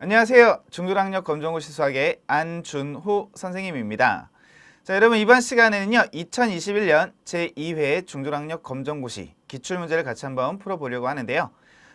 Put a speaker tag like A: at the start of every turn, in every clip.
A: 안녕하세요. 중졸학력 검정고시 수학의 안준호 선생님입니다. 자, 여러분 이번 시간에는요. 2021년 제2회 중졸학력 검정고시 기출문제를 같이 한번 풀어보려고 하는데요.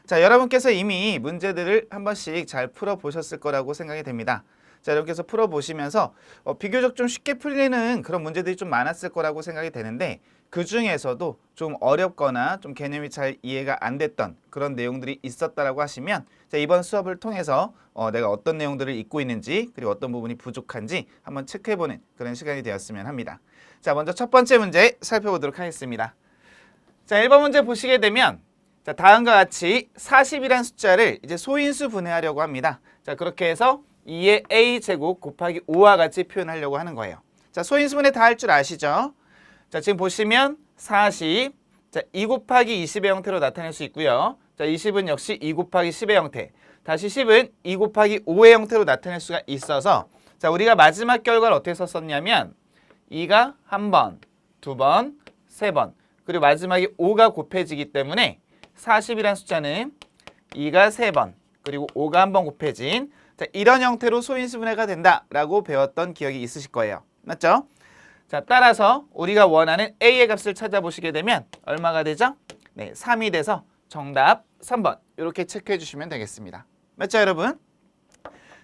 A: 자, 여러분께서 이미 문제들을 한 번씩 잘 풀어보셨을 거라고 생각이 됩니다. 자, 여러분께서 풀어보시면서 비교적 좀 쉽게 풀리는 그런 문제들이 좀 많았을 거라고 생각이 되는데 그 중에서도 좀 어렵거나 좀 개념이 잘 이해가 안 됐던 그런 내용들이 있었다라고 하시면 자, 이번 수업을 통해서 내가 어떤 내용들을 잊고 있는지 그리고 어떤 부분이 부족한지 한번 체크해보는 그런 시간이 되었으면 합니다. 자, 먼저 첫 번째 문제 살펴보도록 하겠습니다. 자, 1번 문제 보시게 되면 자, 다음과 같이 40이란 숫자를 이제 소인수 분해하려고 합니다. 자, 그렇게 해서 2의 a제곱 곱하기 5와 같이 표현하려고 하는 거예요. 자, 소인수 분해 다 할 줄 아시죠? 자, 지금 보시면 40, 자, 2 곱하기 20의 형태로 나타낼 수 있고요. 자, 20은 역시 2 곱하기 10의 형태, 다시 10은 2 곱하기 5의 형태로 나타낼 수가 있어서 자, 우리가 마지막 결과를 어떻게 썼었냐면 2가 한 번, 두 번, 세 번, 그리고 마지막에 5가 곱해지기 때문에 40이라는 숫자는 2가 세 번, 그리고 5가 한 번 곱해진 자, 이런 형태로 소인수 분해가 된다라고 배웠던 기억이 있으실 거예요. 맞죠? 자, 따라서 우리가 원하는 a의 값을 찾아보시게 되면 얼마가 되죠? 네, 3이 돼서 정답 3번 이렇게 체크해 주시면 되겠습니다. 맞죠, 여러분?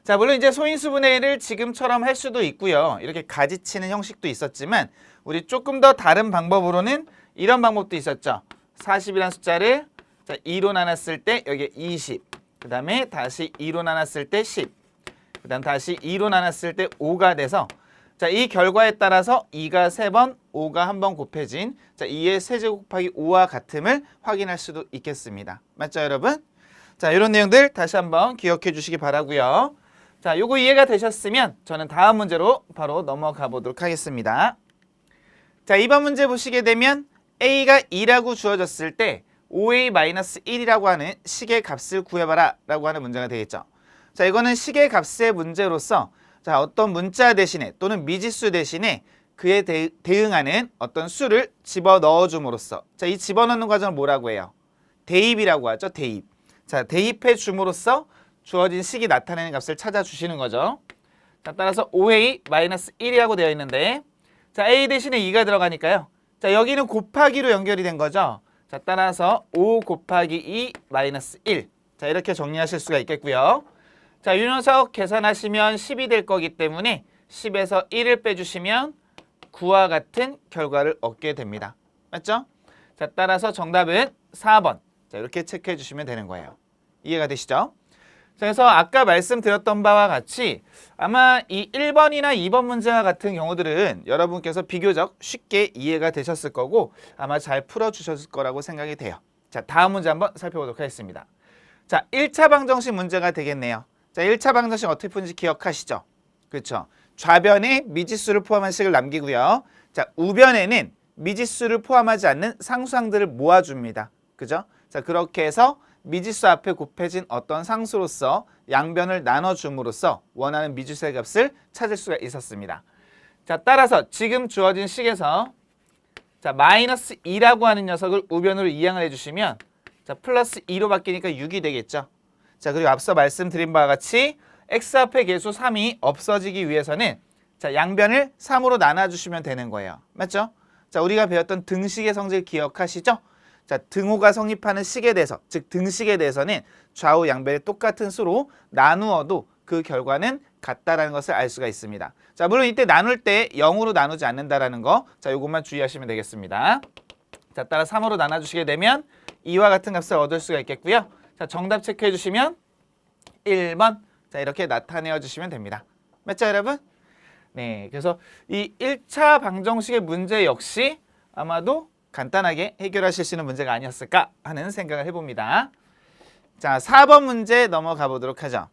A: 자, 물론 이제 소인수 분해를 지금처럼 할 수도 있고요. 이렇게 가지치는 형식도 있었지만 우리 조금 더 다른 방법으로는 이런 방법도 있었죠. 40이라는 숫자를 자, 2로 나눴을 때 여기 20, 그 다음에 다시 2로 나눴을 때 10, 그 다음 다시 2로 나눴을 때 5가 돼서 자, 이 결과에 따라서 2가 3번, 5가 한 번 곱해진 자, 2의 세제곱 곱하기 5와 같음을 확인할 수도 있겠습니다. 맞죠, 여러분? 자, 이런 내용들 다시 한번 기억해 주시기 바라고요. 자, 요거 이해가 되셨으면 저는 다음 문제로 바로 넘어가 보도록 하겠습니다. 자, 2번 문제 보시게 되면 a가 2라고 주어졌을 때 5a-1이라고 하는 식의 값을 구해봐라 라고 하는 문제가 되겠죠. 자, 이거는 식의 값의 문제로서 자, 어떤 문자 대신에 또는 미지수 대신에 그에 대응하는 어떤 수를 집어넣어 줌으로써 자, 이 집어넣는 과정을 뭐라고 해요? 대입이라고 하죠. 대입. 자, 대입해 줌으로써 주어진 식이 나타내는 값을 찾아주시는 거죠. 자, 따라서 5a-1이라고 되어 있는데 자, a 대신에 2가 들어가니까요. 자, 여기는 곱하기로 연결이 된 거죠. 자, 따라서 5 곱하기 2 마이너스 1. 자, 이렇게 정리하실 수가 있겠고요. 자, 이 녀석 계산하시면 10이 될 거기 때문에 10에서 1을 빼주시면 9와 같은 결과를 얻게 됩니다. 맞죠? 자, 따라서 정답은 4번. 자, 이렇게 체크해 주시면 되는 거예요. 이해가 되시죠? 자, 그래서 아까 말씀드렸던 바와 같이 아마 이 1번이나 2번 문제와 같은 경우들은 여러분께서 비교적 쉽게 이해가 되셨을 거고 아마 잘 풀어주셨을 거라고 생각이 돼요. 자, 다음 문제 한번 살펴보도록 하겠습니다. 자, 1차 방정식 문제가 되겠네요. 자, 1차 방정식 어떻게 푸는지 기억하시죠? 그렇죠? 좌변에 미지수를 포함한 식을 남기고요. 자, 우변에는 미지수를 포함하지 않는 상수항들을 모아줍니다. 그죠? 자, 그렇게 해서 미지수 앞에 곱해진 어떤 상수로서 양변을 나눠줌으로써 원하는 미지수의 값을 찾을 수가 있었습니다. 자, 따라서 지금 주어진 식에서 자, 마이너스 2라고 하는 녀석을 우변으로 이항을 해주시면 자, 플러스 2로 바뀌니까 6이 되겠죠. 자, 그리고 앞서 말씀드린 바와 같이 x 앞에 계수 3이 없어지기 위해서는 자, 양변을 3으로 나눠주시면 되는 거예요. 맞죠? 자, 우리가 배웠던 등식의 성질 기억하시죠? 자, 등호가 성립하는 식에 대해서, 즉 등식에 대해서는 좌우 양변의 똑같은 수로 나누어도 그 결과는 같다라는 것을 알 수가 있습니다. 자, 물론 이때 나눌 때 0으로 나누지 않는다라는 거, 자, 이것만 주의하시면 되겠습니다. 자, 따라 3으로 나눠주시게 되면 2와 같은 값을 얻을 수가 있겠고요. 자, 정답 체크해 주시면 1번. 자, 이렇게 나타내어 주시면 됩니다. 맞죠, 여러분? 네, 그래서 이 1차 방정식의 문제 역시 아마도 간단하게 해결하실 수 있는 문제가 아니었을까 하는 생각을 해봅니다. 자, 4번 문제 넘어가 보도록 하죠.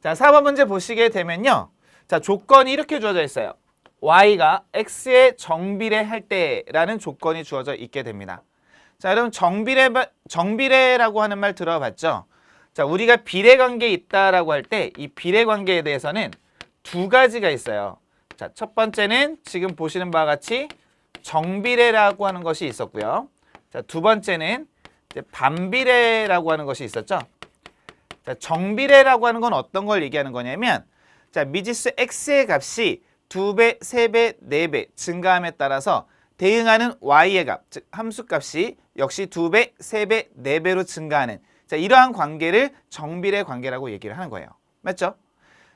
A: 자, 4번 문제 보시게 되면요. 자, 조건이 이렇게 주어져 있어요. y가 x에 정비례할 때라는 조건이 주어져 있게 됩니다. 자, 여러분 정비례라고 하는 말 들어봤죠? 자, 우리가 비례관계에 있다라고 할 때 이 비례관계에 대해서는 두 가지가 있어요. 자, 첫 번째는 지금 보시는 바와 같이 정비례라고 하는 것이 있었고요. 자, 두 번째는 이제 반비례라고 하는 것이 있었죠. 자, 정비례라고 하는 건 어떤 걸 얘기하는 거냐면 자, 미지수 x의 값이 2배, 3배, 4배 증가함에 따라서 대응하는 y의 값, 즉 함수값이 역시 2배, 3배, 4배로 증가하는 자, 이러한 관계를 정비례 관계라고 얘기를 하는 거예요. 맞죠?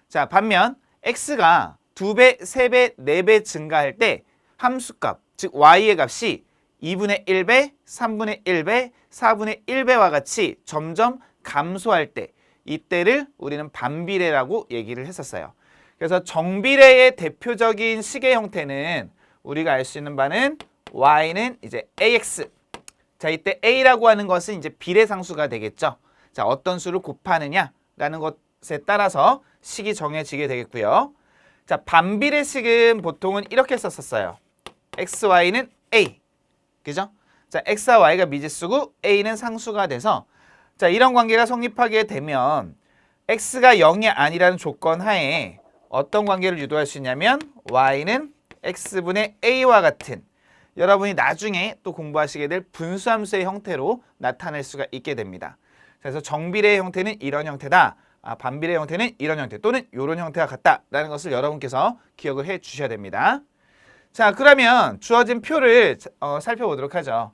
A: 자, 반면 x가 2배, 3배, 4배 증가할 때 함수값, 즉 y의 값이 2분의 1배, 3분의 1배, 4분의 1배와 같이 점점 감소할 때 이때를 우리는 반비례라고 얘기를 했었어요. 그래서 정비례의 대표적인 식의 형태는 우리가 알 수 있는 바는 y는 이제 ax. 자, 이때 a라고 하는 것은 이제 비례상수가 되겠죠. 자, 어떤 수를 곱하느냐라는 것에 따라서 식이 정해지게 되겠고요. 자, 반비례식은 보통은 이렇게 썼었어요. xy는 a. 그죠? 자, x와 y가 미지수고 a는 상수가 돼서 자, 이런 관계가 성립하게 되면 x가 0이 아니라는 조건 하에 어떤 관계를 유도할 수 있냐면 y는 x분의 a와 같은 여러분이 나중에 또 공부하시게 될 분수함수의 형태로 나타낼 수가 있게 됩니다. 그래서 정비례의 형태는 이런 형태다. 반비례의 형태는 이런 형태 또는 이런 형태가 같다라는 것을 여러분께서 기억을 해 주셔야 됩니다. 자, 그러면 주어진 표를 살펴보도록 하죠.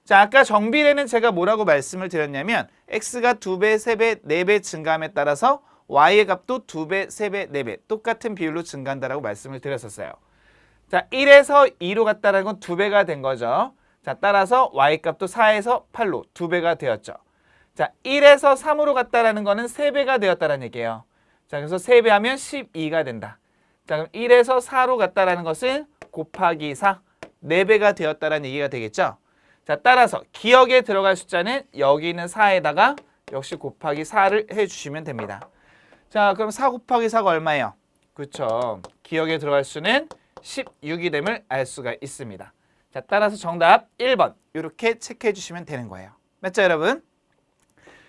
A: 자, 아까 정비례는 제가 뭐라고 말씀을 드렸냐면 x가 2배, 3배, 4배 증가함에 따라서 y의 값도 2배, 3배, 4배 똑같은 비율로 증가한다라고 말씀을 드렸었어요. 자, 1에서 2로 갔다는 건 2배가 된 거죠. 자, 따라서 y 값도 4에서 8로 2배가 되었죠. 자, 1에서 3으로 갔다는 거는 3배가 되었다는 얘기예요. 자, 그래서 3배 하면 12가 된다. 자, 그럼 1에서 4로 갔다는 것은 곱하기 4, 4배가 되었다는 얘기가 되겠죠. 자, 따라서 기억에 들어갈 숫자는 여기 있는 4에다가 역시 곱하기 4를 해주시면 됩니다. 자, 그럼 4 곱하기 4가 얼마예요? 그렇죠. 기억에 들어갈 수는 16이 됨을 알 수가 있습니다. 자, 따라서 정답 1번 이렇게 체크해 주시면 되는 거예요. 맞죠, 여러분?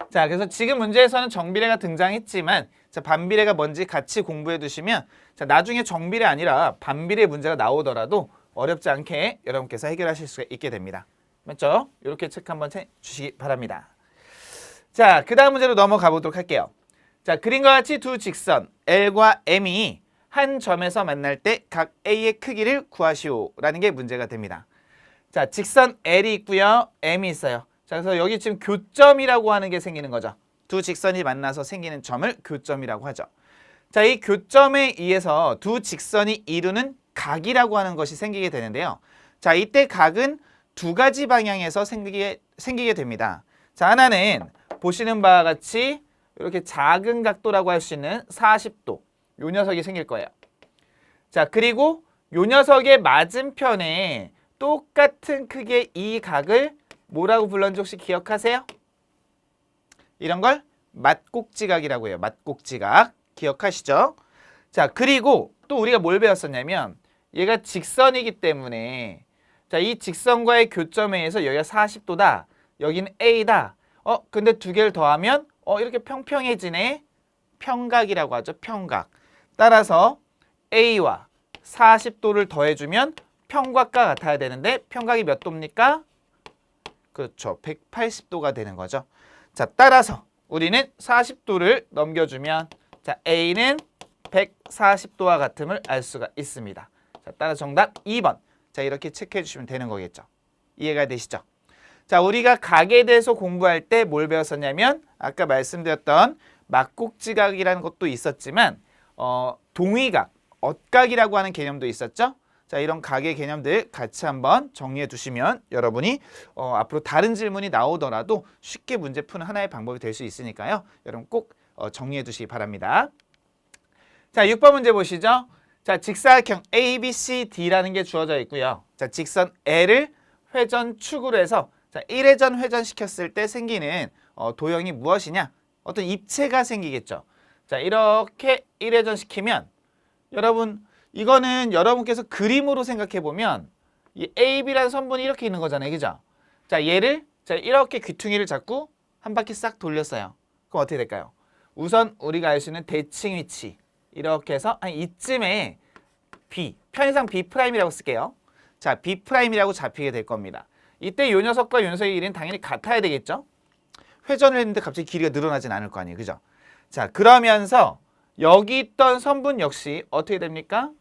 A: 자, 그래서 지금 문제에서는 정비례가 등장했지만 자, 반비례가 뭔지 같이 공부해 두시면 자, 나중에 정비례 아니라 반비례 문제가 나오더라도 어렵지 않게 여러분께서 해결하실 수가 있게 됩니다. 맞죠? 이렇게 체크 한번 해주시기 바랍니다. 자, 그 다음 문제로 넘어가 보도록 할게요. 자, 그림과 같이 두 직선 L과 M이 한 점에서 만날 때 각 A의 크기를 구하시오 라는 게 문제가 됩니다. 자, 직선 L이 있고요. M이 있어요. 자, 그래서 여기 지금 교점이라고 하는 게 생기는 거죠. 두 직선이 만나서 생기는 점을 교점이라고 하죠. 자, 이 교점에 의해서 두 직선이 이루는 각이라고 하는 것이 생기게 되는데요. 자, 이때 각은 두 가지 방향에서 생기게 됩니다. 자, 하나는 보시는 바와 같이 이렇게 작은 각도라고 할 수 있는 40도 요 녀석이 생길 거예요. 자, 그리고 요 녀석의 맞은편에 똑같은 크기의 이 각을 뭐라고 불렀는지 혹시 기억하세요? 이런 걸 맞꼭지각이라고 해요. 맞꼭지각. 기억하시죠? 자, 그리고 또 우리가 뭘 배웠었냐면 얘가 직선이기 때문에 자, 이 직선과의 교점에 의해서 여기가 40도다. 여기는 A다. 근데 두 개를 더하면 이렇게 평평해지네. 평각이라고 하죠. 평각. 따라서 A와 40도를 더해주면 평각과 같아야 되는데 평각이 몇 도입니까? 그렇죠. 180도가 되는 거죠. 자, 따라서 우리는 40도를 넘겨주면 자, A는 140도와 같음을 알 수가 있습니다. 자, 따라 정답 2번. 자, 이렇게 체크해 주시면 되는 거겠죠. 이해가 되시죠? 자, 우리가 각에 대해서 공부할 때 뭘 배웠었냐면 아까 말씀드렸던 막꼭지각이라는 것도 있었지만 동의각, 엇각이라고 하는 개념도 있었죠. 자, 이런 각의 개념들 같이 한번 정리해 두시면 여러분이 앞으로 다른 질문이 나오더라도 쉽게 문제 푸는 하나의 방법이 될 수 있으니까요. 여러분 꼭 정리해 두시기 바랍니다. 자, 6번 문제 보시죠. 자, 직사각형 ABCD라는 게 주어져 있고요. 자, 직선 L을 회전축으로 해서 자, 1회전 회전시켰을 때 생기는 도형이 무엇이냐? 어떤 입체가 생기겠죠. 자, 이렇게 1회전 시키면 여러분 이거는 여러분께서 그림으로 생각해 보면 이 AB라는 선분이 이렇게 있는 거잖아요. 그죠? 자, 얘를 자, 이렇게 귀퉁이를 잡고 한 바퀴 싹 돌렸어요. 그럼 어떻게 될까요? 우선 우리가 알 수 있는 대칭 위치 이렇게 해서 한 이쯤에 B, 편의상 B'이라고 쓸게요. 자, B'이라고 잡히게 될 겁니다. 이때 요 녀석과 요 녀석의 길이는 당연히 같아야 되겠죠? 회전을 했는데 갑자기 길이가 늘어나진 않을 거 아니에요. 그죠? 자, 그러면서 여기 있던 선분 역시 어떻게 됩니까?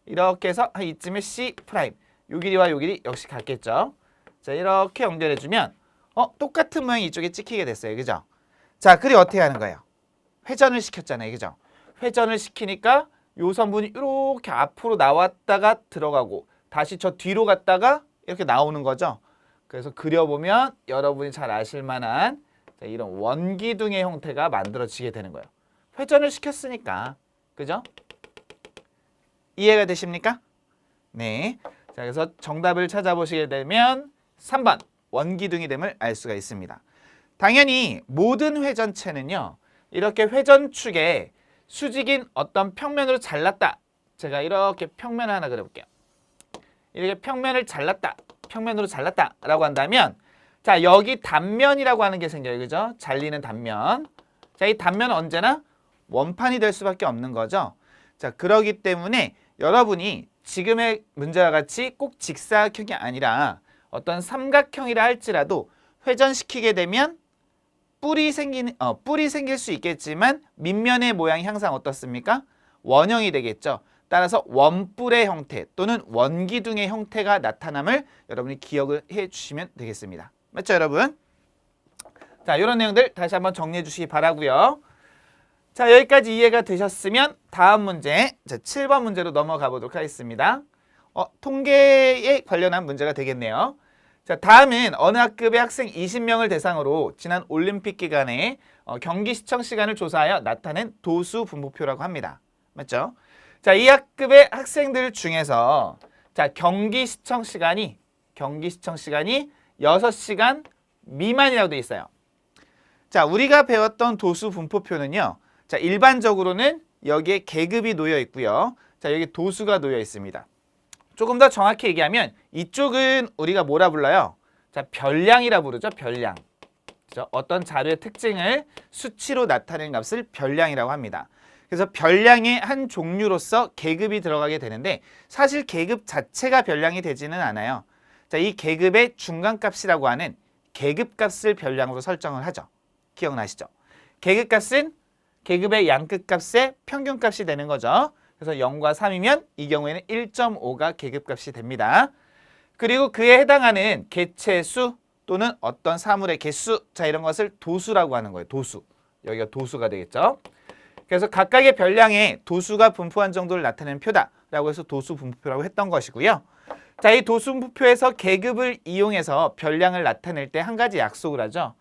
A: 이렇게 해서 한 이쯤에 C 프라임. 요 길이와 요 길이 역시 같겠죠. 자, 이렇게 연결해주면 똑같은 모양이 이쪽에 찍히게 됐어요. 그죠? 자, 그리고 어떻게 하는 거예요? 회전을 시켰잖아요. 그죠? 회전을 시키니까 요 선분이 이렇게 앞으로 나왔다가 들어가고 다시 저 뒤로 갔다가 이렇게 나오는 거죠. 그래서 그려보면 여러분이 잘 아실 만한 이런 원기둥의 형태가 만들어지게 되는 거예요. 회전을 시켰으니까. 그죠? 이해가 되십니까? 네. 자, 그래서 정답을 찾아보시게 되면 3번 원기둥이 됨을 알 수가 있습니다. 당연히 모든 회전체는요. 이렇게 회전축에 수직인 어떤 평면으로 잘랐다. 제가 이렇게 평면을 하나 그려볼게요. 이렇게 평면을 잘랐다. 평면으로 잘랐다 라고 한다면 자, 여기 단면이라고 하는 게 생겨요. 그죠? 잘리는 단면. 자, 이 단면은 언제나 원판이 될 수밖에 없는 거죠. 자, 그러기 때문에 여러분이 지금의 문제와 같이 꼭 직사각형이 아니라 어떤 삼각형이라 할지라도 회전시키게 되면 뿔이 생길 수 있겠지만 밑면의 모양이 항상 어떻습니까? 원형이 되겠죠. 따라서 원뿔의 형태 또는 원기둥의 형태가 나타남을 여러분이 기억을 해주시면 되겠습니다. 맞죠, 여러분? 자, 이런 내용들 다시 한번 정리해 주시기 바라고요. 자, 여기까지 이해가 되셨으면 다음 문제, 자, 7번 문제로 넘어가 보도록 하겠습니다. 통계에 관련한 문제가 되겠네요. 자, 다음은 어느 학급의 학생 20명을 대상으로 지난 올림픽 기간에 경기 시청 시간을 조사하여 나타낸 도수 분포표라고 합니다. 맞죠? 자, 이 학급의 학생들 중에서 자, 경기 시청 시간이 6시간 미만이라고 되어 있어요. 자, 우리가 배웠던 도수 분포표는요. 자, 일반적으로는 여기에 계급이 놓여 있고요. 자, 여기 도수가 놓여 있습니다. 조금 더 정확히 얘기하면 이쪽은 우리가 뭐라 불러요? 자, 별량이라 부르죠. 별량. 그렇죠? 어떤 자료의 특징을 수치로 나타내는 값을 별량이라고 합니다. 그래서 별량의 한 종류로서 계급이 들어가게 되는데 사실 계급 자체가 별량이 되지는 않아요. 자, 이 계급의 중간값이라고 하는 계급값을 별량으로 설정을 하죠. 기억나시죠? 계급값은 계급의 양끝값의 평균값이 되는 거죠. 그래서 0과 3이면 이 경우에는 1.5가 계급값이 됩니다. 그리고 그에 해당하는 개체수 또는 어떤 사물의 개수, 자, 이런 것을 도수라고 하는 거예요. 도수. 여기가 도수가 되겠죠. 그래서 각각의 별량에 도수가 분포한 정도를 나타내는 표다라고 해서 도수 분포표라고 했던 것이고요. 자, 이 도수 분포표에서 계급을 이용해서 별량을 나타낼 때 한 가지 약속을 하죠.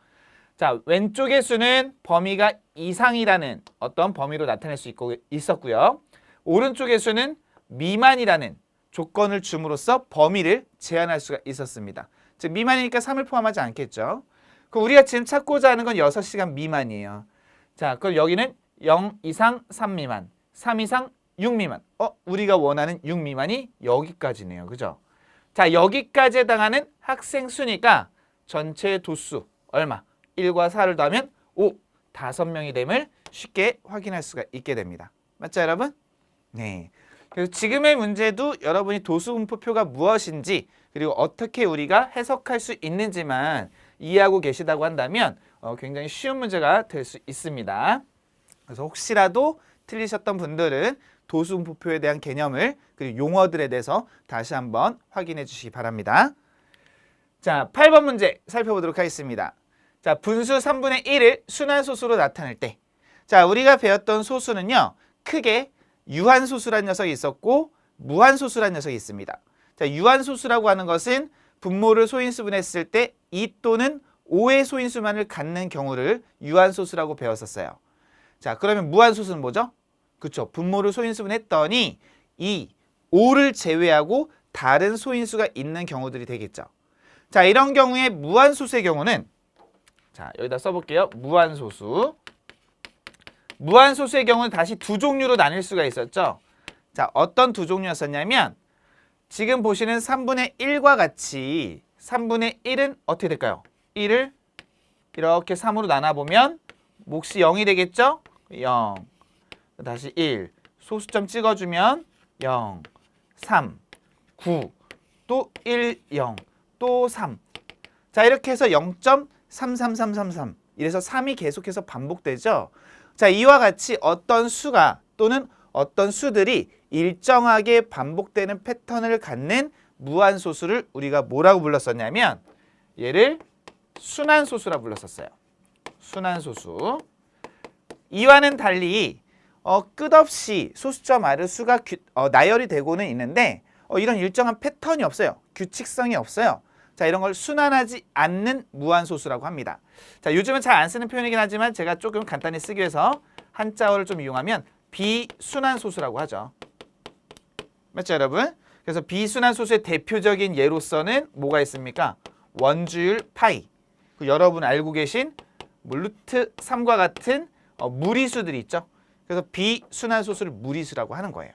A: 자, 왼쪽의 수는 범위가 이상이라는 어떤 범위로 나타낼 수 있었고요. 오른쪽의 수는 미만이라는 조건을 줌으로써 범위를 제한할 수가 있었습니다. 즉 미만이니까 3을 포함하지 않겠죠. 그럼 우리가 지금 찾고자 하는 건 6시간 미만이에요. 자, 그럼 여기는 0 이상 3 미만, 3 이상 6 미만. 우리가 원하는 6 미만이 여기까지네요. 그죠? 자, 여기까지 해당하는 학생 수니까 전체 도수 얼마? 1과 4를 더하면 5, 5명이 됨을 쉽게 확인할 수가 있게 됩니다. 맞죠, 여러분? 네. 그래서 지금의 문제도 여러분이 도수 분포표가 무엇인지 그리고 어떻게 우리가 해석할 수 있는지만 이해하고 계시다고 한다면 굉장히 쉬운 문제가 될 수 있습니다. 그래서 혹시라도 틀리셨던 분들은 도수 분포표에 대한 개념을 그리고 용어들에 대해서 다시 한번 확인해 주시기 바랍니다. 자, 8번 문제 살펴보도록 하겠습니다. 자, 분수 3분의 1을 순환소수로 나타낼 때, 자, 우리가 배웠던 소수는요, 크게 유한소수란 녀석이 있었고 무한소수란 녀석이 있습니다. 자, 유한소수라고 하는 것은 분모를 소인수분했을 때 2 또는 5의 소인수만을 갖는 경우를 유한소수라고 배웠었어요. 자, 그러면 무한소수는 뭐죠? 그렇죠. 분모를 소인수분했더니 2, 5를 제외하고 다른 소인수가 있는 경우들이 되겠죠. 자, 이런 경우에 무한소수의 경우는 자, 여기다 써볼게요. 무한소수. 무한소수의 경우는 다시 두 종류로 나뉠 수가 있었죠. 자, 어떤 두 종류였었냐면 지금 보시는 3분의 1과 같이 3분의 1은 어떻게 될까요? 1을 이렇게 3으로 나눠보면 몫이 0이 되겠죠? 0. 다시 1. 소수점 찍어주면 0, 3, 9, 또 1, 0, 또 3. 자, 이렇게 해서 0.33333 이래서 3이 계속해서 반복되죠. 자, 이와 같이 어떤 수가 또는 어떤 수들이 일정하게 반복되는 패턴을 갖는 무한소수를 우리가 뭐라고 불렀었냐면 얘를 순환소수라 불렀었어요. 순환소수. 이와는 달리 끝없이 소수점 r의 수가 나열이 되고는 있는데 이런 일정한 패턴이 없어요. 규칙성이 없어요. 자, 이런 걸 순환하지 않는 무한소수라고 합니다. 자, 요즘은 잘 안 쓰는 표현이긴 하지만 제가 조금 간단히 쓰기 위해서 한자어를 좀 이용하면 비순환소수라고 하죠. 맞죠, 여러분? 그래서 비순환소수의 대표적인 예로서는 뭐가 있습니까? 원주율 파이. 여러분 알고 계신 루트 3과 같은 무리수들이 있죠. 그래서 비순환소수를 무리수라고 하는 거예요.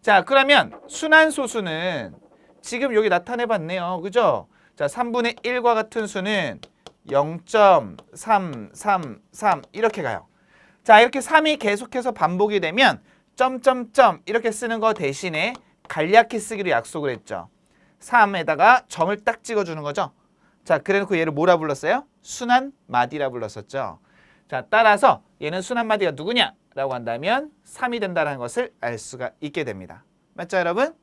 A: 자, 그러면 순환소수는 지금 여기 나타내봤네요. 그죠? 자, 3분의 1과 같은 수는 0.333 이렇게 가요. 자, 이렇게 3이 계속해서 반복이 되면 점점점 이렇게 쓰는 거 대신에 간략히 쓰기로 약속을 했죠. 3에다가 점을 딱 찍어주는 거죠. 자, 그래놓고 얘를 뭐라 불렀어요? 순환마디라 불렀었죠. 자, 따라서 얘는 순환마디가 누구냐? 라고 한다면 3이 된다는 것을 알 수가 있게 됩니다. 맞죠, 여러분? 자,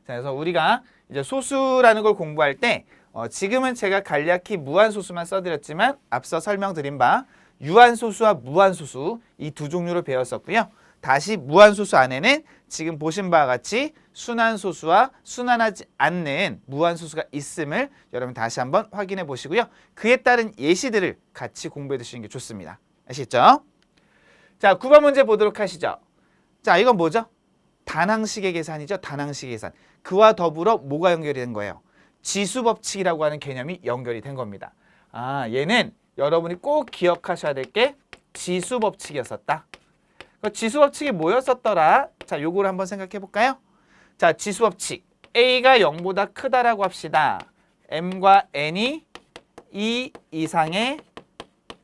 A: 그래서 우리가 이제 소수라는 걸 공부할 때 지금은 제가 간략히 무한소수만 써드렸지만 앞서 설명드린 바 유한소수와 무한소수 이 두 종류를 배웠었고요. 다시 무한소수 안에는 지금 보신 바와 같이 순환소수와 순환하지 않는 무한소수가 있음을 여러분 다시 한번 확인해 보시고요. 그에 따른 예시들을 같이 공부해 두시는 게 좋습니다. 아시겠죠? 자, 9번 문제 보도록 하시죠. 자, 이건 뭐죠? 단항식의 계산이죠. 단항식의 계산. 그와 더불어 뭐가 연결이 된 거예요? 지수법칙이라고 하는 개념이 연결이 된 겁니다. 아, 얘는 여러분이 꼭 기억하셔야 될 게 지수법칙이었었다. 그 지수법칙이 뭐였었더라? 자, 요거를 한번 생각해 볼까요? 자, 지수법칙. A가 0보다 크다라고 합시다. M과 N이 2 이상의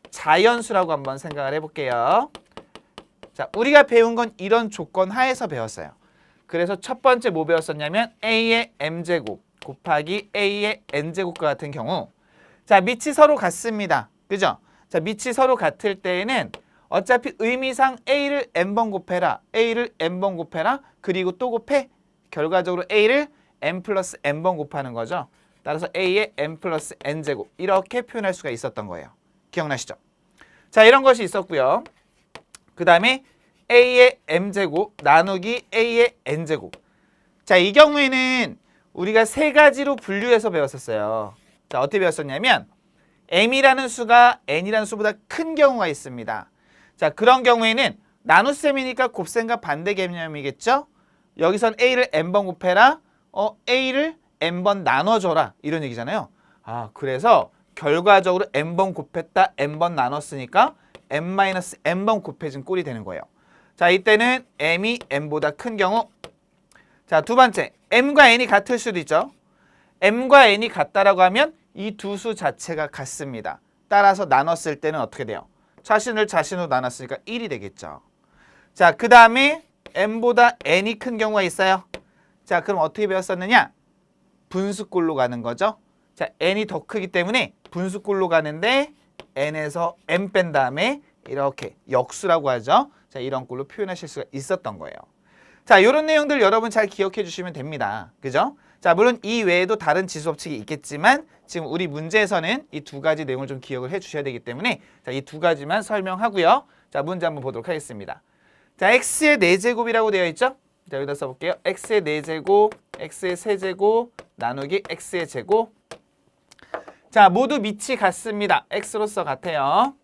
A: 자연수라고 한번 생각을 해볼게요. 자, 우리가 배운 건 이런 조건 하에서 배웠어요. 그래서 첫 번째 뭐 배웠었냐면 A의 M제곱 곱하기 A의 N제곱과 같은 경우 자, 밑이 서로 같습니다. 그죠? 자, 밑이 서로 같을 때에는 어차피 의미상 A를 N번 곱해라. A를 N번 곱해라. 그리고 또 곱해. 결과적으로 A를 N 플러스 N번 곱하는 거죠. 따라서 A의 N 플러스 N제곱 이렇게 표현할 수가 있었던 거예요. 기억나시죠? 자, 이런 것이 있었고요. 그 다음에 A의 M제곱 나누기 A의 N제곱. 자, 이 경우에는 우리가 세 가지로 분류해서 배웠었어요. 자, 어떻게 배웠었냐면 M이라는 수가 N이라는 수보다 큰 경우가 있습니다. 자, 그런 경우에는 나눗셈이니까 곱셈과 반대 개념이겠죠? 여기선 A를 N번 곱해라. A를 N번 나눠줘라. 이런 얘기잖아요. 아, 그래서 결과적으로 N번 곱했다. N번 나눴으니까 N-N번 곱해진 꼴이 되는 거예요. 자, 이때는 M이 N보다 큰 경우. 자, 두 번째. M과 N이 같을 수도 있죠. M과 N이 같다라고 하면 이 두 수 자체가 같습니다. 따라서 나눴을 때는 어떻게 돼요? 자신을 자신으로 나눴으니까 1이 되겠죠. 자, 그 다음에 M보다 N이 큰 경우가 있어요. 자, 그럼 어떻게 배웠었느냐? 분수꼴로 가는 거죠. 자, N이 더 크기 때문에 분수꼴로 가는데 N에서 M 뺀 다음에 이렇게 역수라고 하죠. 자, 이런 꼴로 표현하실 수가 있었던 거예요. 자, 이런 내용들 여러분 잘 기억해 주시면 됩니다. 그죠? 자, 물론 이 외에도 다른 지수법칙이 있겠지만 지금 우리 문제에서는 이 두 가지 내용을 좀 기억을 해 주셔야 되기 때문에 자, 이 두 가지만 설명하고요. 자, 문제 한번 보도록 하겠습니다. 자, x의 4제곱이라고 되어 있죠? 자, 여기다 써볼게요. x의 4제곱, x의 세제곱, 나누기 x의 제곱. 자, 모두 밑이 같습니다. x로서 같아요.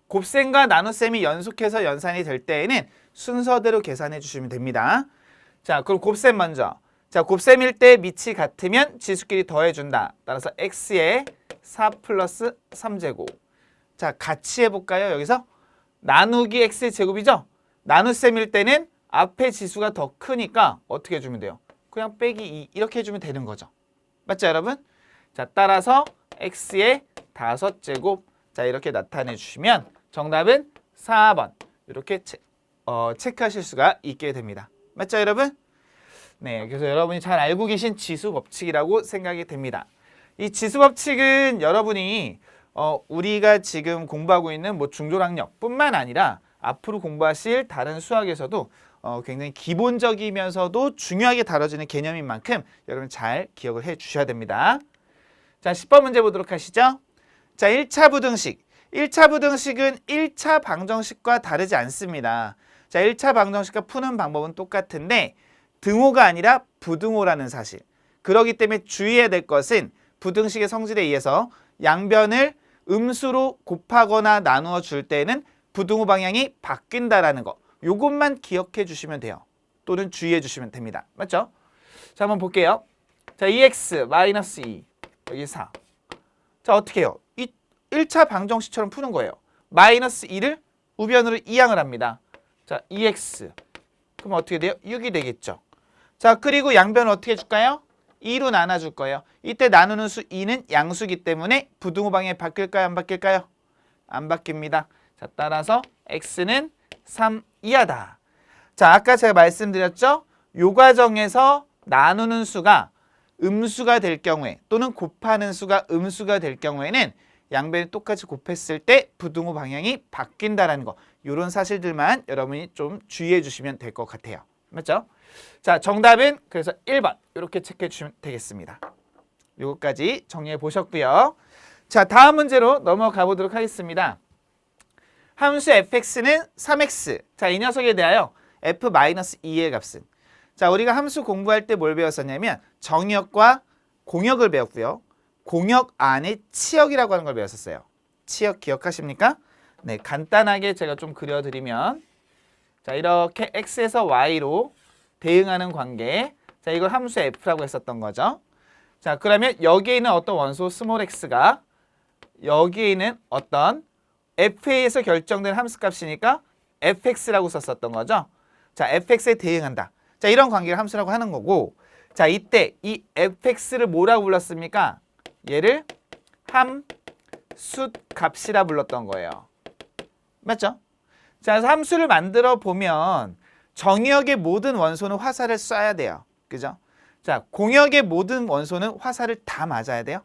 A: 곱셈과 나눗셈이 연속해서 연산이 될 때에는 순서대로 계산해 주시면 됩니다. 자, 그럼 곱셈 먼저. 자, 곱셈일 때 밑이 같으면 지수끼리 더해준다. 따라서 x의 4 플러스 3제곱. 자, 같이 해볼까요? 여기서 나누기 x의 제곱이죠? 나눗셈일 때는 앞에 지수가 더 크니까 어떻게 해주면 돼요? 그냥 빼기 2 이렇게 해주면 되는 거죠. 맞죠, 여러분? 자, 따라서 x의 5제곱. 자, 이렇게 나타내 주시면 정답은 4번. 이렇게 체크하실 수가 있게 됩니다. 맞죠, 여러분? 네, 그래서 여러분이 잘 알고 계신 지수법칙이라고 생각이 됩니다. 이 지수법칙은 여러분이 우리가 지금 공부하고 있는 뭐 중졸학력뿐만 아니라 앞으로 공부하실 다른 수학에서도 굉장히 기본적이면서도 중요하게 다뤄지는 개념인 만큼 여러분 잘 기억을 해 주셔야 됩니다. 자, 10번 문제 보도록 하시죠. 자, 1차 부등식. 1차 부등식은 1차 방정식과 다르지 않습니다. 자, 1차 방정식과 푸는 방법은 똑같은데 등호가 아니라 부등호라는 사실. 그렇기 때문에 주의해야 될 것은 부등식의 성질에 의해서 양변을 음수로 곱하거나 나누어 줄 때는 부등호 방향이 바뀐다라는 거. 요것만 기억해 주시면 돼요. 또는 주의해 주시면 됩니다. 맞죠? 자, 한번 볼게요. 자, 2x-2 여기 4. 자, 어떻게 해요? 이 1차 방정식처럼 푸는 거예요. 마이너스 2를 우변으로 이항을 합니다. 자, 2x. 그럼 어떻게 돼요? 6이 되겠죠. 자, 그리고 양변을 어떻게 해줄까요? 2로 나눠줄 거예요. 이때 나누는 수 2는 양수기 때문에 부등호 방향이 바뀔까요? 안 바뀔까요? 안 바뀝니다. 자, 따라서 x는 3 이하다. 자, 아까 제가 말씀드렸죠? 요 과정에서 나누는 수가 음수가 될 경우에 또는 곱하는 수가 음수가 될 경우에는 양변이 똑같이 곱했을 때 부등호 방향이 바뀐다라는 거. 이런 사실들만 여러분이 좀 주의해 주시면 될 것 같아요. 맞죠? 자, 정답은 그래서 1번 이렇게 체크해 주시면 되겠습니다. 요거까지 정리해 보셨고요. 자, 다음 문제로 넘어가 보도록 하겠습니다. 함수 fx는 3x. 자, 이 녀석에 대하여 f-2의 값은. 자, 우리가 함수 공부할 때 뭘 배웠었냐면 정역과 공역을 배웠고요. 공역 안에 치역이라고 하는 걸 배웠었어요. 치역 기억하십니까? 네, 간단하게 제가 좀 그려드리면 자, 이렇게 x에서 y로 대응하는 관계. 자, 이걸 함수 f라고 했었던 거죠. 자, 그러면 여기에 있는 어떤 원소 스몰 x가 여기에 있는 어떤 f에서 결정된 함수값이니까 fx라고 썼었던 거죠. 자, fx에 대응한다. 자, 이런 관계를 함수라고 하는 거고, 자, 이때 이 fx를 뭐라고 불렀습니까? 얘를 함수값이라 불렀던 거예요. 맞죠? 자, 그래서 함수를 만들어 보면 정역의 모든 원소는 화살을 쏴야 돼요. 그죠? 자, 공역의 모든 원소는 화살을 다 맞아야 돼요?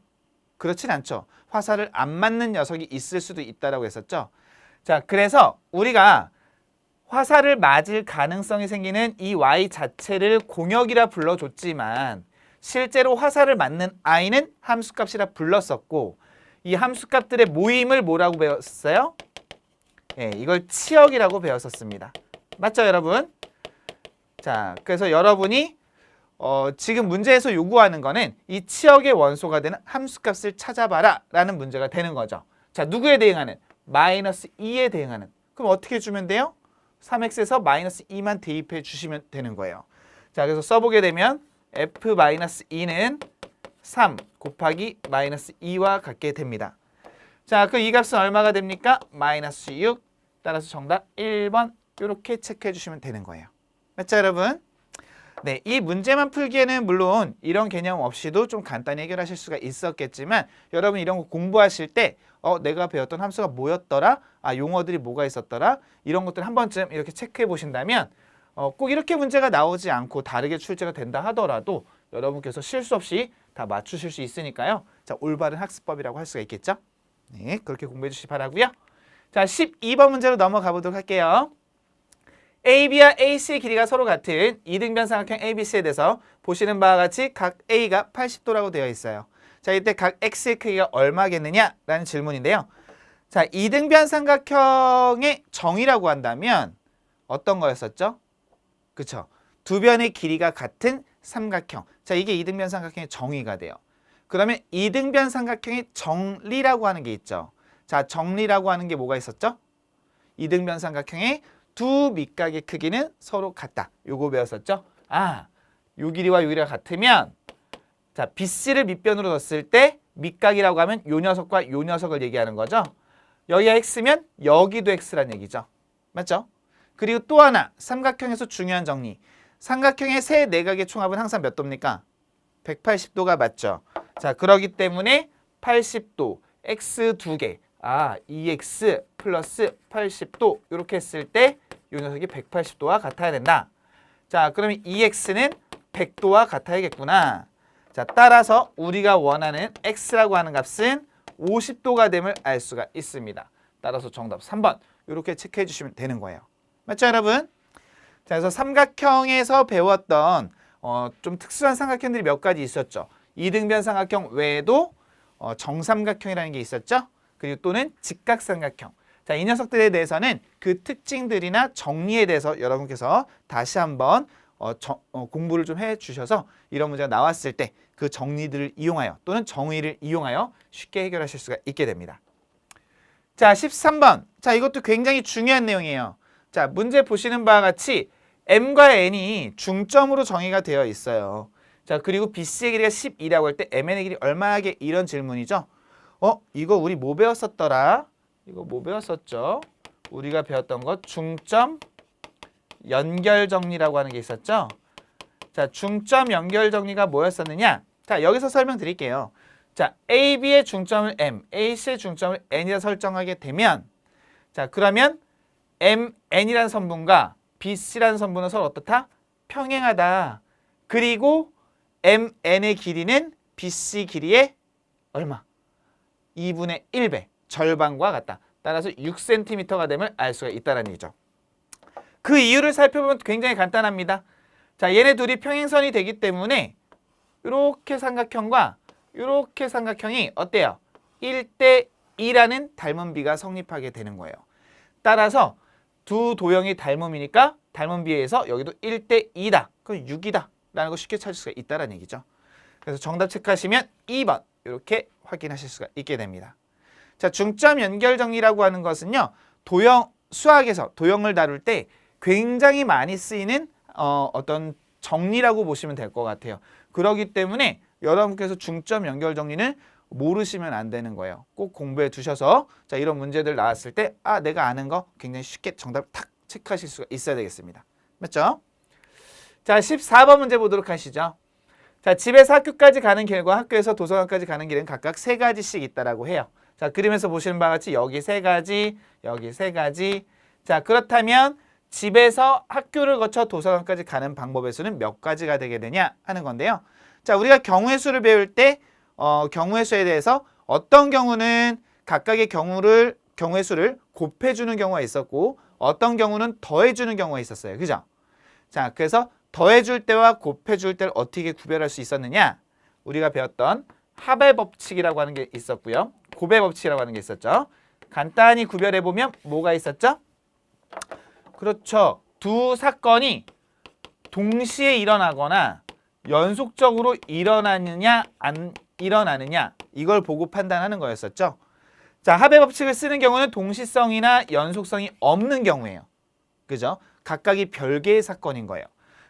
A: 그렇진 않죠. 화살을 안 맞는 녀석이 있을 수도 있다라고 했었죠. 자, 그래서 우리가 화살을 맞을 가능성이 생기는 이 y 자체를 공역이라 불러줬지만 실제로 화살을 맞는 i는 함수값이라 불렀었고 이 함수값들의 모임을 뭐라고 배웠어요? 예, 이걸 치역이라고 배웠었습니다. 맞죠, 여러분? 자, 그래서 여러분이 지금 문제에서 요구하는 거는 이 치역의 원소가 되는 함수값을 찾아봐라 라는 문제가 되는 거죠. 자, 누구에 대응하는? 마이너스 2에 대응하는. 그럼 어떻게 주면 돼요? 3x에서 마이너스 2만 대입해 주시면 되는 거예요. 자, 그래서 써보게 되면 f-2는 3 곱하기 마이너스 2와 같게 됩니다. 자, 그럼 이 값은 얼마가 됩니까? 마이너스 6. 따라서 정답 1번 이렇게 체크해 주시면 되는 거예요. 맞죠, 여러분? 네, 이 문제만 풀기에는 물론 이런 개념 없이도 좀 간단히 해결하실 수가 있었겠지만 여러분 이런 거 공부하실 때 내가 배웠던 함수가 뭐였더라? 아, 용어들이 뭐가 있었더라? 이런 것들 한 번쯤 이렇게 체크해 보신다면 꼭 이렇게 문제가 나오지 않고 다르게 출제가 된다 하더라도 여러분께서 실수 없이 다 맞추실 수 있으니까요. 자, 올바른 학습법이라고 할 수가 있겠죠? 네, 그렇게 공부해 주시기 바라고요. 자, 12번 문제로 넘어가 보도록 할게요. AB와 AC의 길이가 서로 같은 이등변 삼각형 ABC에 대해서 보시는 바와 같이 각 A가 80도라고 되어 있어요. 자, 이때 각 X의 크기가 얼마겠느냐라는 질문인데요. 자, 이등변 삼각형의 정의라고 한다면 어떤 거였었죠? 그쵸? 두 변의 길이가 같은 삼각형. 자, 이게 이등변 삼각형의 정의가 돼요. 그러면 이등변 삼각형의 정리라고 하는 게 있죠. 자, 정리라고 하는 게 뭐가 있었죠? 이등변 삼각형의 두 밑각의 크기는 서로 같다. 요거 배웠었죠? 아, 요 길이와 요 길이가 같으면 자, BC를 밑변으로 뒀을 때 밑각이라고 하면 요 녀석과 요 녀석을 얘기하는 거죠. 여기가 X면 여기도 X란 얘기죠. 맞죠? 그리고 또 하나, 삼각형에서 중요한 정리. 삼각형의 세 내각의 총합은 항상 몇 도입니까? 180도가 맞죠. 자, 그러기 때문에 80도, X 두 개. 아, 2x 플러스 80도 이렇게 했을 때 이 녀석이 180도와 같아야 된다. 자, 그러면 2x는 100도와 같아야겠구나. 자, 따라서 우리가 원하는 x라고 하는 값은 50도가 됨을 알 수가 있습니다. 따라서 정답 3번 이렇게 체크해 주시면 되는 거예요. 맞죠, 여러분? 자, 그래서 삼각형에서 배웠던 좀 특수한 삼각형들이 몇 가지 있었죠. 이등변 삼각형 외에도 정삼각형이라는 게 있었죠. 그리고 또는 직각삼각형. 자, 이 녀석들에 대해서는 그 특징들이나 정리에 대해서 여러분께서 다시 한번 공부를 좀 해주셔서 이런 문제가 나왔을 때 그 정리들을 이용하여 또는 정의를 이용하여 쉽게 해결하실 수가 있게 됩니다. 자, 13번. 자, 이것도 굉장히 중요한 내용이에요. 자, 문제 보시는 바와 같이 m과 n이 중점으로 정의가 되어 있어요. 자, 그리고 BC의 길이가 12라고 할 때 MN의 길이 얼마게 이런 질문이죠. 이거 우리 뭐 배웠었더라? 이거 뭐 배웠었죠? 우리가 배웠던 것 중점 연결 정리라고 하는 게 있었죠. 자, 중점 연결 정리가 뭐였었느냐? 자, 여기서 설명드릴게요. 자, AB의 중점을 M, AC의 중점을 N이라 설정하게 되면 자, 그러면 MN이라는 선분과 BC라는 선분은 서로 어떻다? 평행하다. 그리고 MN의 길이는 BC 길이의 얼마? 2분의 1배, 절반과 같다. 따라서 6cm가 됨을 알 수가 있다는 얘기죠. 그 이유를 살펴보면 굉장히 간단합니다. 자, 얘네 둘이 평행선이 되기 때문에 이렇게 삼각형과 이렇게 삼각형이 어때요? 1대 2라는 닮음비가 성립하게 되는 거예요. 따라서 두 도형이 닮음이니까 닮음비에 의해서 여기도 1대 2다. 그럼 6이다. 라는 거 쉽게 찾을 수가 있다는 얘기죠. 그래서 정답 체크하시면 2번 이렇게 확인하실 수가 있게 됩니다. 자, 중점 연결 정리라고 하는 것은요. 수학에서 도형을 다룰 때 굉장히 많이 쓰이는 어떤 정리라고 보시면 될 것 같아요. 그렇기 때문에 여러분께서 중점 연결 정리는 모르시면 안 되는 거예요. 꼭 공부해 두셔서 자, 이런 문제들 나왔을 때 내가 아는 거 굉장히 쉽게 정답을 탁 체크하실 수가 있어야 되겠습니다. 맞죠? 자, 14번 문제 보도록 하시죠. 자, 집에서 학교까지 가는 길과 학교에서 도서관까지 가는 길은 각각 3가지씩 있다라고 해요. 자, 그림에서 보시는 바와 같이 여기 3가지, 여기 3가지. 자, 그렇다면 집에서 학교를 거쳐 도서관까지 가는 방법의 수는 몇 가지가 되게 되냐 하는 건데요. 자, 우리가 경우의 수를 배울 때 경우의 수에 대해서 어떤 경우는 각각의 경우의 수를 곱해주는 경우가 있었고 어떤 경우는 더해주는 경우가 있었어요. 그죠? 자, 그래서 더해줄 때와 곱해줄 때를 어떻게 구별할 수 있었느냐? 우리가 배웠던 합의 법칙이라고 하는 게 있었고요. 곱의 법칙이라고 하는 게 있었죠. 간단히 구별해보면 뭐가 있었죠? 그렇죠. 두 사건이 동시에 일어나거나 연속적으로 일어나느냐 안 일어나느냐 이걸 보고 판단하는 거였었죠. 자, 합의 법칙을 쓰는 경우는 동시성이나 연속성이 없는 경우예요. 그죠? 각각이 별개의 사건인 거예요.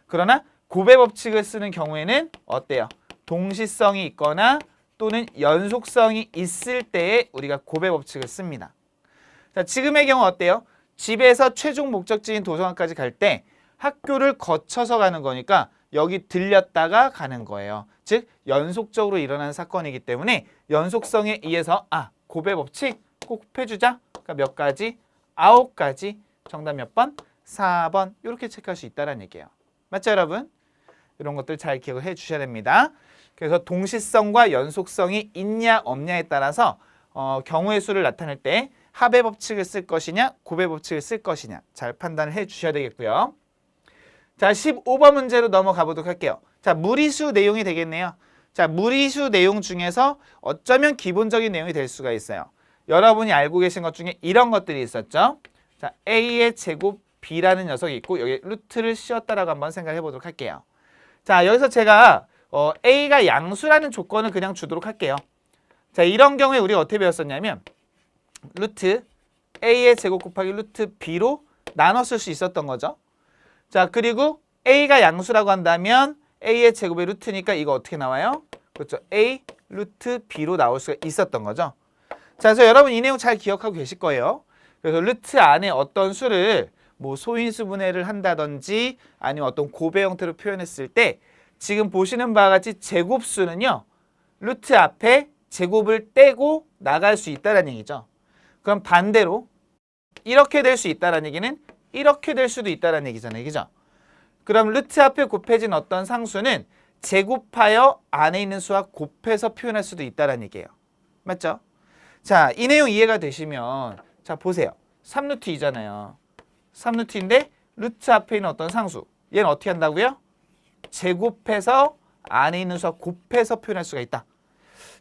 A: 그러나 곱의 법칙을 쓰는 경우에는 어때요? 동시성이 있거나 또는 연속성이 있을 때에 우리가 곱의 법칙을 씁니다. 자, 지금의 경우 어때요? 집에서 최종 목적지인 도서관까지 갈 때 학교를 거쳐서 가는 거니까 여기 들렸다가 가는 거예요. 즉 연속적으로 일어나는 사건이기 때문에 연속성에 의해서 곱의 법칙 꼭 곱해주자. 그러니까 몇 가지? 9가지. 정답 몇 번? 4번. 이렇게 체크할 수 있다는 얘기예요. 맞죠, 여러분? 이런 것들 잘 기억을 해 주셔야 됩니다. 그래서 동시성과 연속성이 있냐 없냐에 따라서 경우의 수를 나타낼 때 합의 법칙을 쓸 것이냐 곱의 법칙을 쓸 것이냐 잘 판단을 해 주셔야 되겠고요. 자, 15번 문제로 넘어가 보도록 할게요. 자, 무리수 내용이 되겠네요. 자, 무리수 내용 중에서 어쩌면 기본적인 내용이 될 수가 있어요. 여러분이 알고 계신 것 중에 이런 것들이 있었죠. 자, A의 제곱 B라는 녀석이 있고 여기 루트를 씌웠다라고 한번 생각해 보도록 할게요. 자, 여기서 제가 A가 양수라는 조건을 그냥 주도록 할게요. 자, 이런 경우에 우리가 어떻게 배웠었냐면 루트 A의 제곱 곱하기 루트 B로 나눴을 수 있었던 거죠. 자, 그리고 A가 양수라고 한다면 A의 제곱의 루트니까 이거 어떻게 나와요? 그렇죠. A 루트 B로 나올 수가 있었던 거죠. 자, 그래서 여러분 이 내용 잘 기억하고 계실 거예요. 그래서 루트 안에 어떤 수를 뭐 소인수 분해를 한다든지 아니면 어떤 곱의 형태로 표현했을 때 지금 보시는 바와 같이 제곱수는요. 루트 앞에 제곱을 떼고 나갈 수 있다는 얘기죠. 그럼 반대로 이렇게 될 수 있다는 얘기는 이렇게 될 수도 있다는 얘기잖아요. 그죠? 그럼 루트 앞에 곱해진 어떤 상수는 제곱하여 안에 있는 수와 곱해서 표현할 수도 있다는 얘기예요. 맞죠? 자, 이 내용 이해가 되시면 자 보세요. 3루트 2잖아요. 3루트인데 루트 앞에 있는 어떤 상수. 얘는 어떻게 한다고요? 제곱해서 안에 있는 수와 곱해서 표현할 수가 있다.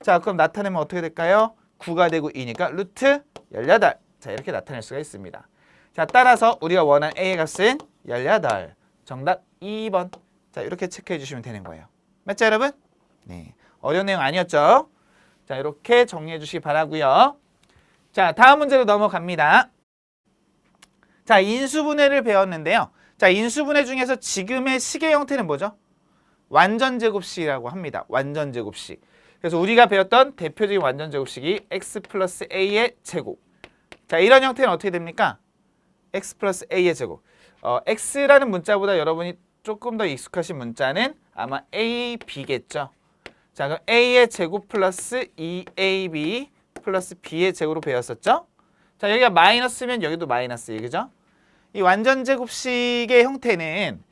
A: 자, 그럼 나타내면 어떻게 될까요? 9가 되고 2니까 루트 18. 자, 이렇게 나타낼 수가 있습니다. 자, 따라서 우리가 원하는 A의 값은 18. 정답 2번. 자, 이렇게 체크해 주시면 되는 거예요. 맞죠, 여러분? 네. 어려운 내용 아니었죠? 자, 이렇게 정리해 주시기 바라고요. 자, 다음 문제로 넘어갑니다. 자, 인수분해를 배웠는데요. 자, 인수분해 중에서 지금의 식의 형태는 뭐죠? 완전제곱식이라고 합니다. 완전제곱식. 그래서 우리가 배웠던 대표적인 완전제곱식이 x 플러스 a의 제곱. 자, 이런 형태는 어떻게 됩니까? x 플러스 a의 제곱. x라는 문자보다 여러분이 조금 더 익숙하신 문자는 아마 a, b겠죠. 자, 그럼 a의 제곱 플러스 2ab 플러스 b의 제곱으로 배웠었죠. 자, 여기가 마이너스면 여기도 마이너스, 그죠? 이 완전제곱식의 형태는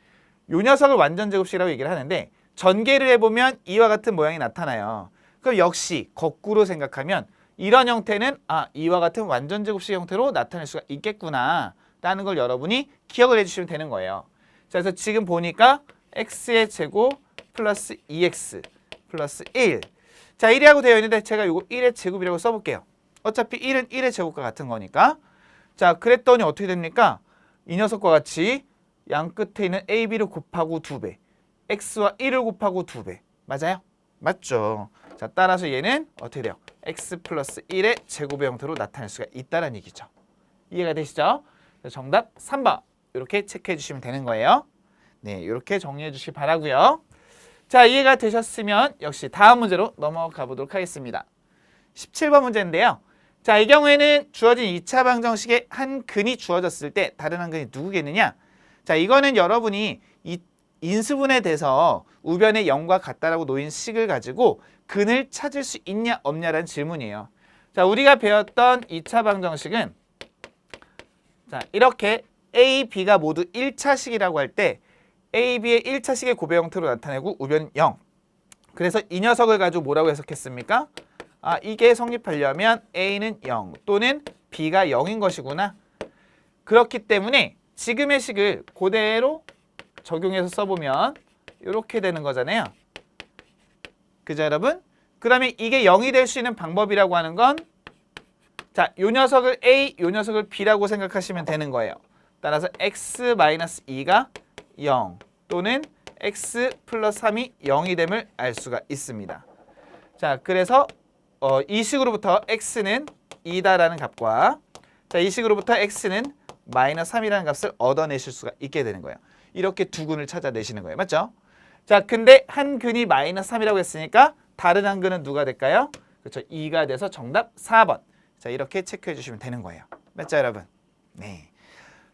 A: 요 녀석을 완전제곱식이라고 얘기를 하는데 전개를 해보면 이와 같은 모양이 나타나요. 그럼 역시 거꾸로 생각하면 이런 형태는 이와 같은 완전제곱식 형태로 나타낼 수가 있겠구나 라는 걸 여러분이 기억을 해주시면 되는 거예요. 자, 그래서 지금 보니까 x의 제곱 플러스 2x 플러스 1. 자, 1이라고 되어 있는데 제가 이거 1의 제곱이라고 써볼게요. 어차피 1은 1의 제곱과 같은 거니까. 자, 그랬더니 어떻게 됩니까? 이 녀석과 같이 양 끝에 있는 AB를 곱하고 2배, X와 1을 곱하고 2배. 맞아요? 맞죠. 자, 따라서 얘는 어떻게 돼요? X 플러스 1의 제곱의 형태로 나타낼 수가 있다는 얘기죠. 이해가 되시죠? 정답 3번. 이렇게 체크해 주시면 되는 거예요. 네, 이렇게 정리해 주시기 바라고요. 자, 이해가 되셨으면 역시 다음 문제로 넘어가 보도록 하겠습니다. 17번 문제인데요. 자, 이 경우에는 주어진 2차 방정식에 한 근이 주어졌을 때 다른 한 근이 누구겠느냐? 자, 이거는 여러분이 이 인수분해에 대해서 우변의 0과 같다라고 놓인 식을 가지고 근을 찾을 수 있냐 없냐라는 질문이에요. 자, 우리가 배웠던 2차 방정식은 자, 이렇게 A, B가 모두 1차식이라고 할 때 A, B의 1차식의 고배 형태로 나타내고 우변 0. 그래서 이 녀석을 가지고 뭐라고 해석했습니까? 이게 성립하려면 A는 0 또는 B가 0인 것이구나. 그렇기 때문에 지금의 식을 그대로 적용해서 써보면 이렇게 되는 거잖아요. 그죠, 여러분? 그러면 이게 0이 될 수 있는 방법이라고 하는 건 자, 요 녀석을 A, 요 녀석을 B라고 생각하시면 되는 거예요. 따라서 x-2가 0 또는 x 플러스 3이 0이 됨을 알 수가 있습니다. 자, 그래서 이 식으로부터 x는 2다라는 값과 자, 이 식으로부터 x는 마이너스 3이라는 값을 얻어내실 수가 있게 되는 거예요. 이렇게 두 근을 찾아내시는 거예요. 맞죠? 자, 근데 한 근이 마이너스 3이라고 했으니까 다른 한 근은 누가 될까요? 그렇죠. 2가 돼서 정답 4번. 자, 이렇게 체크해 주시면 되는 거예요. 맞죠, 여러분? 네.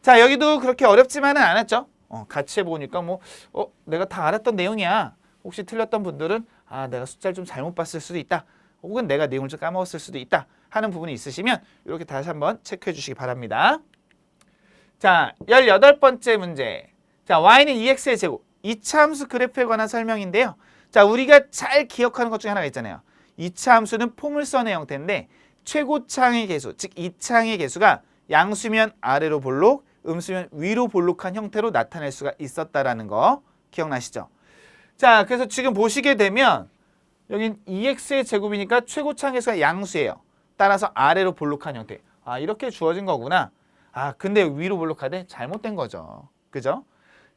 A: 자, 여기도 그렇게 어렵지만은 않았죠? 같이 해보니까 내가 다 알았던 내용이야. 혹시 틀렸던 분들은 내가 숫자를 좀 잘못 봤을 수도 있다. 혹은 내가 내용을 좀 까먹었을 수도 있다 하는 부분이 있으시면 이렇게 다시 한번 체크해 주시기 바랍니다. 자, 18번째 문제. 자, y는 2x의 제곱. 2차 함수 그래프에 관한 설명인데요. 자, 우리가 잘 기억하는 것 중에 하나가 있잖아요. 2차 함수는 포물선의 형태인데 최고창의 개수, 즉 2창의 개수가 양수면 아래로 볼록, 음수면 위로 볼록한 형태로 나타낼 수가 있었다라는 거 기억나시죠? 자, 그래서 지금 보시게 되면 여긴 2x의 제곱이니까 최고창 개수가 양수예요. 따라서 아래로 볼록한 형태. 이렇게 주어진 거구나. 근데 위로 볼록하대? 잘못된 거죠. 그죠?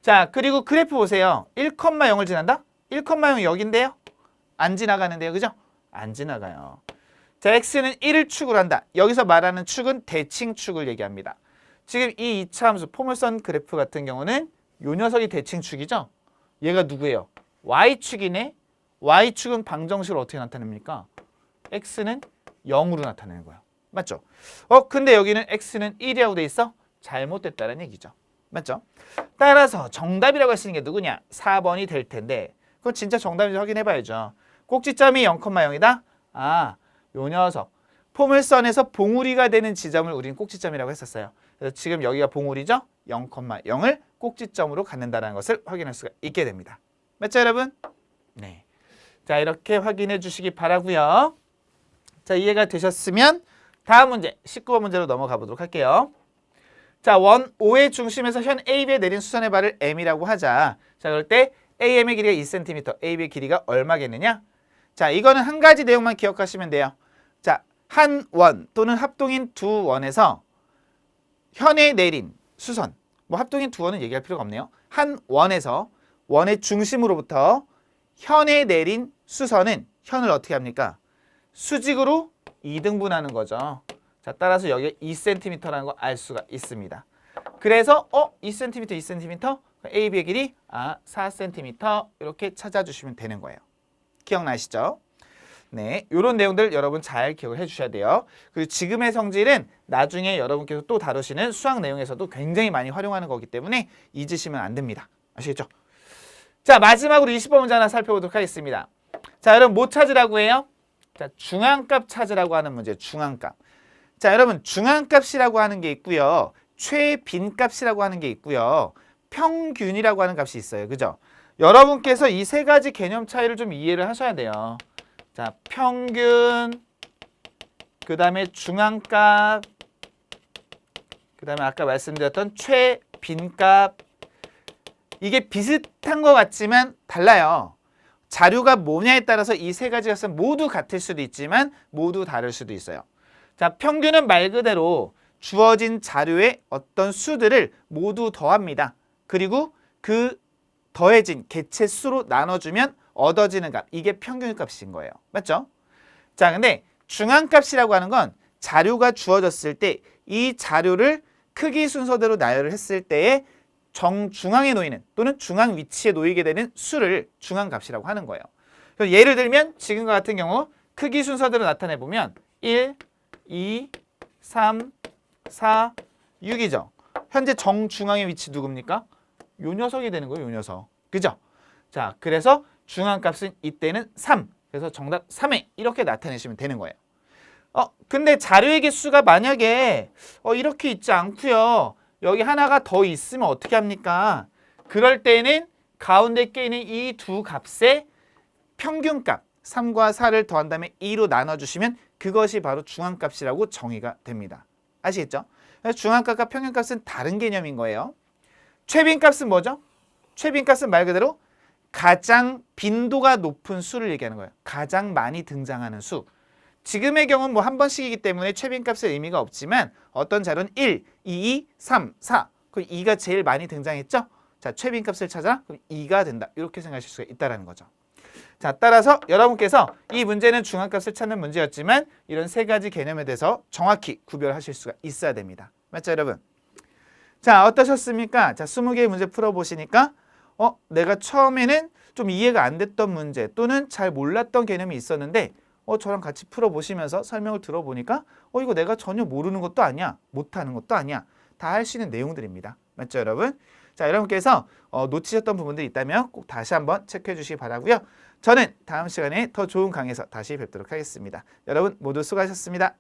A: 자, 그리고 그래프 보세요. 1,0을 지난다? 1,0이 여긴데요? 안 지나가는데요. 그죠? 안 지나가요. 자, x는 1을 축으로 한다. 여기서 말하는 축은 대칭축을 얘기합니다. 지금 이 2차 함수 포물선 그래프 같은 경우는 요 녀석이 대칭축이죠? 얘가 누구예요? y축이네? y축은 방정식으로 어떻게 나타냅니까? x는 0으로 나타내는 거예요. 맞죠? 근데 여기는 x는 1이라고 돼 있어? 잘못됐다는 얘기죠. 맞죠? 따라서 정답이라고 할 수 있는 게 누구냐? 4번이 될 텐데 그건 진짜 정답인지 확인해 봐야죠. 꼭지점이 0,0이다? 요 녀석 포물선에서 봉우리가 되는 지점을 우리는 꼭지점이라고 했었어요. 그래서 지금 여기가 봉우리죠? 0,0을 꼭지점으로 갖는다는 것을 확인할 수가 있게 됩니다. 맞죠, 여러분? 네. 자, 이렇게 확인해 주시기 바라고요. 자, 이해가 되셨으면 다음 문제 19번 문제로 넘어가 보도록 할게요. 자, 원 O의 중심에서 현 AB에 내린 수선의 발을 M이라고 하자. 자, 그럴 때 AM의 길이가 2cm, AB의 길이가 얼마겠느냐? 자, 이거는 한 가지 내용만 기억하시면 돼요. 자, 한 원 또는 합동인 두 원에서 현에 내린 수선, 뭐 합동인 두 원은 얘기할 필요가 없네요. 한 원에서 원의 중심으로부터 현에 내린 수선은 현을 어떻게 합니까? 수직으로 2등분하는 거죠. 자, 따라서 여기에 2cm라는 거 알 수가 있습니다. 그래서 2cm, 2cm? AB의 길이 4cm 이렇게 찾아주시면 되는 거예요. 기억나시죠? 네, 이런 내용들 여러분 잘 기억을 해주셔야 돼요. 그리고 지금의 성질은 나중에 여러분께서 또 다루시는 수학 내용에서도 굉장히 많이 활용하는 거기 때문에 잊으시면 안 됩니다. 아시겠죠? 자, 마지막으로 20번 문제 하나 살펴보도록 하겠습니다. 자, 여러분 뭐 찾으라고 해요? 자, 중앙값 찾으라고 하는 문제, 중앙값. 자, 여러분 중앙값이라고 하는 게 있고요. 최빈값이라고 하는 게 있고요. 평균이라고 하는 값이 있어요. 그죠? 여러분께서 이 세 가지 개념 차이를 좀 이해를 하셔야 돼요. 자, 평균, 그 다음에 중앙값, 그 다음에 아까 말씀드렸던 최빈값. 이게 비슷한 것 같지만 달라요. 자료가 뭐냐에 따라서 이 세 가지 값은 모두 같을 수도 있지만 모두 다를 수도 있어요. 자, 평균은 말 그대로 주어진 자료의 어떤 수들을 모두 더합니다. 그리고 그 더해진 개체수로 나눠주면 얻어지는 값, 이게 평균값인 거예요. 맞죠? 자, 근데 중앙값이라고 하는 건 자료가 주어졌을 때 이 자료를 크기 순서대로 나열을 했을 때에 정중앙에 놓이는 또는 중앙 위치에 놓이게 되는 수를 중앙값이라고 하는 거예요. 그래서 예를 들면 지금과 같은 경우 크기 순서대로 나타내보면 1, 2, 3, 4, 6이죠. 현재 정중앙의 위치 누굽니까? 요 녀석이 되는 거예요. 요 녀석. 그죠? 자, 그래서 중앙값은 이때는 3. 그래서 정답 3회 이렇게 나타내시면 되는 거예요. 근데 자료의 개수가 만약에 이렇게 있지 않고요. 여기 하나가 더 있으면 어떻게 합니까? 그럴 때는 가운데 껴있는 이 두 값의 평균값 3과 4를 더한 다음에 2로 나눠주시면 그것이 바로 중앙값이라고 정의가 됩니다. 아시겠죠? 그래서 중앙값과 평균값은 다른 개념인 거예요. 최빈값은 뭐죠? 최빈값은 말 그대로 가장 빈도가 높은 수를 얘기하는 거예요. 가장 많이 등장하는 수. 지금의 경우는 뭐 한 번씩이기 때문에 최빈값의 의미가 없지만 어떤 자료는 1, 2, 3, 4. 그럼 2가 제일 많이 등장했죠? 자, 최빈값을 찾아라. 그럼 2가 된다. 이렇게 생각하실 수가 있다는 거죠. 자, 따라서 여러분께서 이 문제는 중앙값을 찾는 문제였지만 이런 세 가지 개념에 대해서 정확히 구별하실 수가 있어야 됩니다. 맞죠, 여러분? 자, 어떠셨습니까? 자, 20개의 문제 풀어보시니까 내가 처음에는 좀 이해가 안 됐던 문제 또는 잘 몰랐던 개념이 있었는데 저랑 같이 풀어보시면서 설명을 들어보니까 이거 내가 전혀 모르는 것도 아니야. 못하는 것도 아니야. 다 할 수 있는 내용들입니다. 맞죠, 여러분? 자, 여러분께서 놓치셨던 부분들이 있다면 꼭 다시 한번 체크해 주시기 바라고요. 저는 다음 시간에 더 좋은 강의에서 다시 뵙도록 하겠습니다. 여러분 모두 수고하셨습니다.